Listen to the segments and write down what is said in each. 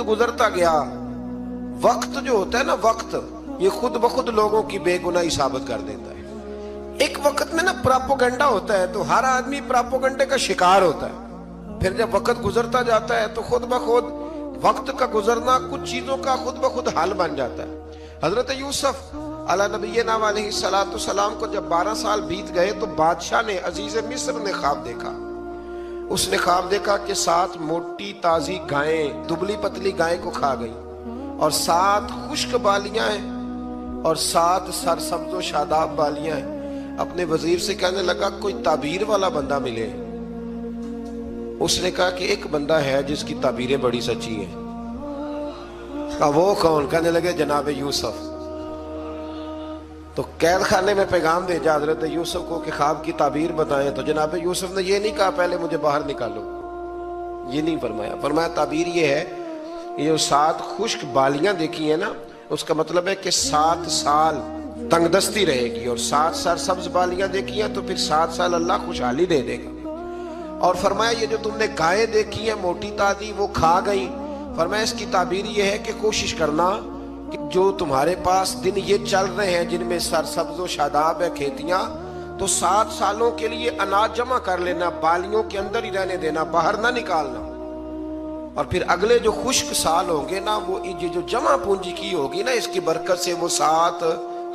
وقت گزرتا گیا، وقت جو ہوتا ہے نا، وقت یہ خود بخود لوگوں کی بے گناہی ثابت کر دیتا ہے۔ ایک وقت میں نا پراپوگنڈا ہوتا ہے تو ہر آدمی پراپوگنڈے کا شکار ہوتا ہے، پھر جب وقت گزرتا جاتا ہے تو خود بخود وقت کا گزرنا کچھ چیزوں کا خود بخود حل بن جاتا ہے۔ حضرت یوسف علی نبینا علیہ السلام کو جب 12 سال بیت گئے تو بادشاہ نے، عزیز مصر نے خواب دیکھا۔ اس نے خواب دیکھا کہ 7 موٹی تازی گائیں دبلی پتلی گائیں کو کھا گئی، اور 7 خشک بالیاں ہیں اور 7 سرسبز و شاداب بالیاں ہیں۔ اپنے وزیر سے کہنے لگا کوئی تعبیر والا بندہ ملے۔ اس نے کہا کہ ایک بندہ ہے جس کی تعبیریں بڑی سچی ہیں۔ کہا وہ کون؟ کہنے لگے جناب یوسف۔ تو قید خانے میں پیغام بھیجا حضرت یوسف کو کہ خواب کی تعبیر بتائیں، تو جناب یوسف نے یہ نہیں کہا پہلے مجھے باہر نکالو، یہ نہیں فرمایا۔ فرمایا تعبیر یہ ہے، یہ 7 خشک بالیاں دیکھی ہیں نا، اس کا مطلب ہے کہ 7 سال تنگ دستی رہے گی، اور 7 سرسبز بالیاں دیکھی ہیں تو پھر 7 سال اللہ خوشحالی دے دے گا۔ اور فرمایا یہ جو تم نے گائیں دیکھی ہیں موٹی تازی وہ کھا گئی، فرمایا اس کی تعبیر یہ ہے کہ کوشش کرنا کہ جو تمہارے پاس دن یہ چل رہے ہیں جن میں سرسبز و شاداب ہے کھیتیاں، تو 7 سالوں کے لیے اناج جمع کر لینا، بالیوں کے اندر ہی رہنے دینا، باہر نہ نکالنا، اور پھر اگلے جو خشک سال ہوں گے نا، وہ یہ جو جمع پونجی کی ہوگی نا، اس کی برکت سے وہ 7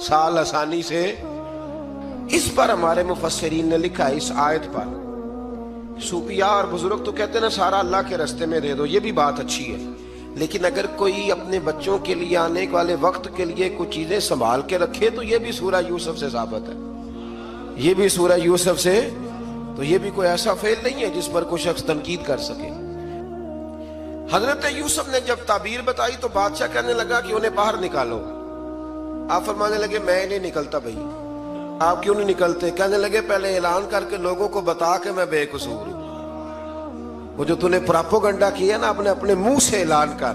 سال آسانی سے۔ اس پر ہمارے مفسرین نے لکھا ہے، اس آیت پر صوفیاء اور بزرگ تو کہتے ہیں نا سارا اللہ کے راستے میں دے دو، یہ بھی بات اچھی ہے، لیکن اگر کوئی اپنے بچوں کے لیے آنے والے وقت کے لیے کچھ چیزیں سنبھال کے رکھے تو یہ بھی سورہ یوسف سے ثابت ہے، یہ بھی سورہ یوسف سے، تو یہ بھی کوئی ایسا فعل نہیں ہے جس پر کوئی شخص تنقید کر سکے۔ حضرت یوسف نے جب تعبیر بتائی تو بادشاہ کہنے لگا کہ انہیں باہر نکالو۔ آپ فرمانے لگے میں نہیں نکلتا بھائی۔ آپ کیوں نہیں نکلتے؟ کہنے لگے پہلے اعلان کر کے لوگوں کو بتا کہ میں بے قصور ہوں۔ وہ جو تو نے پراپوگنڈا کیا نا اپنے منہ سے اعلان کر۔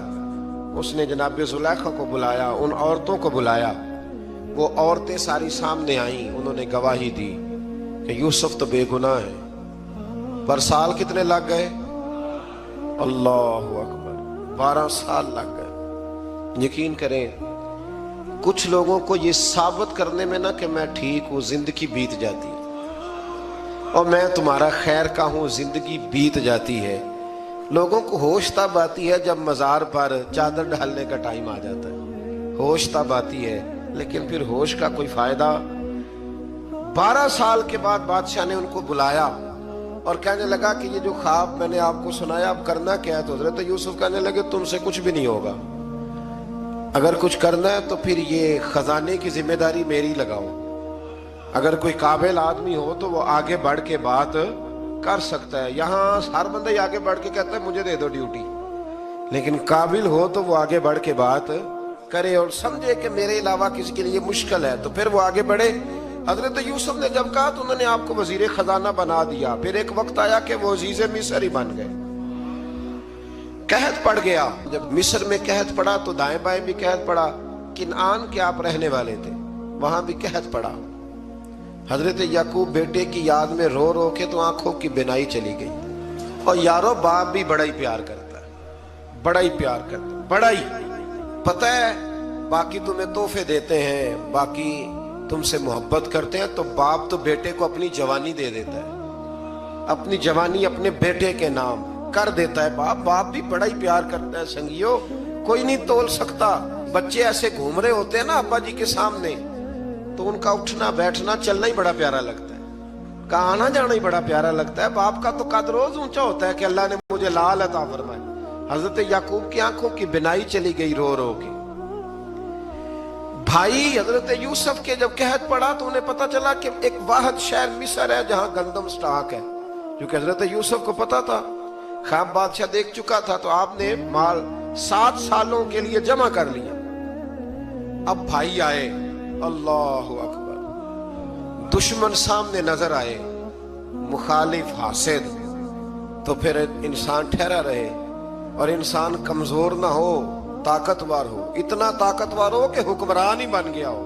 اس نے جناب زلیخا کو بلایا، ان عورتوں کو بلایا، وہ عورتیں ساری سامنے آئیں، انہوں نے گواہی دی کہ یوسف تو بے گناہ ہے۔ پر سال کتنے لگ گئے؟ اللہ اکبر، 12 سال لگ گئے۔ یقین کریں کچھ لوگوں کو یہ ثابت کرنے میں نا کہ میں ٹھیک ہوں زندگی بیت جاتی ہے، اور میں تمہارا خیر کا ہوں زندگی بیت جاتی ہے۔ لوگوں کو ہوش تب آتی ہے جب مزار پر چادر ڈالنے کا ٹائم آ جاتا ہے، ہوش تب آتی ہے، لیکن پھر ہوش کا کوئی فائدہ۔ 12 سال کے بعد بادشاہ نے ان کو بلایا اور کہنے لگا کہ یہ جو خواب میں نے آپ کو سنایا اب کرنا کیا ہے؟ تو حضرت یوسف کہنے لگے تم سے کچھ بھی نہیں ہوگا، اگر کچھ کرنا ہے تو پھر یہ خزانے کی ذمہ داری میری لگاؤ۔ اگر کوئی قابل آدمی ہو تو وہ آگے بڑھ کے بات کر سکتا ہے۔ یہاں ہر بندہ ہی آگے بڑھ کے کہتا ہے مجھے دے دو ڈیوٹی، لیکن قابل ہو تو وہ آگے بڑھ کے بات کرے اور سمجھے کہ میرے علاوہ کسی کے لیے مشکل ہے تو پھر وہ آگے بڑھے۔ حضرت یوسف نے جب کہا تو انہوں نے آپ کو وزیر خزانہ بنا دیا۔ پھر ایک وقت آیا کہ وہ عزیز مصر ہی بن گئے، قحط پڑ گیا۔ جب مصر میں قحط پڑا تو دائیں بائیں بھی قحط پڑا۔ کنعان کے آپ رہنے والے تھے، وہاں بھی قحط پڑا۔ حضرت یعقوب بیٹے کی یاد میں رو رو کے تو آنکھوں کی بینائی چلی گئی۔ اور یارو باپ بھی بڑا ہی پیار کرتا ہے، بڑا ہی پیار کرتا ہے، بڑا ہی پتہ ہے۔ باقی تمہیں تحفے دیتے ہیں، باقی تم سے محبت کرتے ہیں، تو باپ تو بیٹے کو اپنی جوانی دے دیتا ہے، اپنی جوانی اپنے بیٹے کے نام کر دیتا ہے۔ باپ بھی بڑا ہی پیار کرتا ہے۔ سنگیو کوئی نہیں تول سکتا۔ بچے ایسے گھوم رہے ہوتے ہیں نا ابا جی کے سامنے، تو ان کا اٹھنا بیٹھنا چلنا ہی بڑا پیارا لگتا ہے، کا آنا جانا ہی بڑا پیارا لگتا ہے۔ باپ کا تو قد روز اونچا ہوتا ہے کہ اللہ نے مجھے لال عطا فرمائے۔ حضرت یعقوب کی آنکھوں کی بینائی چلی گئی رو رو کے۔ بھائی حضرت یوسف کے جب قحط پڑا تو انہیں پتا چلا کہ ایک واحد شہر مصر ہے جہاں گندم سٹاک ہے، کیونکہ حضرت یوسف کو پتا تھا، خواب بادشاہ دیکھ چکا تھا، تو آپ نے مال 7 سالوں کے لیے جمع کر لیا۔ اب بھائی آئے، اللہ اکبر، دشمن سامنے نظر آئے، مخالف حاسد، تو پھر انسان ٹھہرا رہے اور انسان کمزور نہ ہو، طاقتور ہو، اتنا طاقتور ہو کہ حکمران ہی بن گیا ہو۔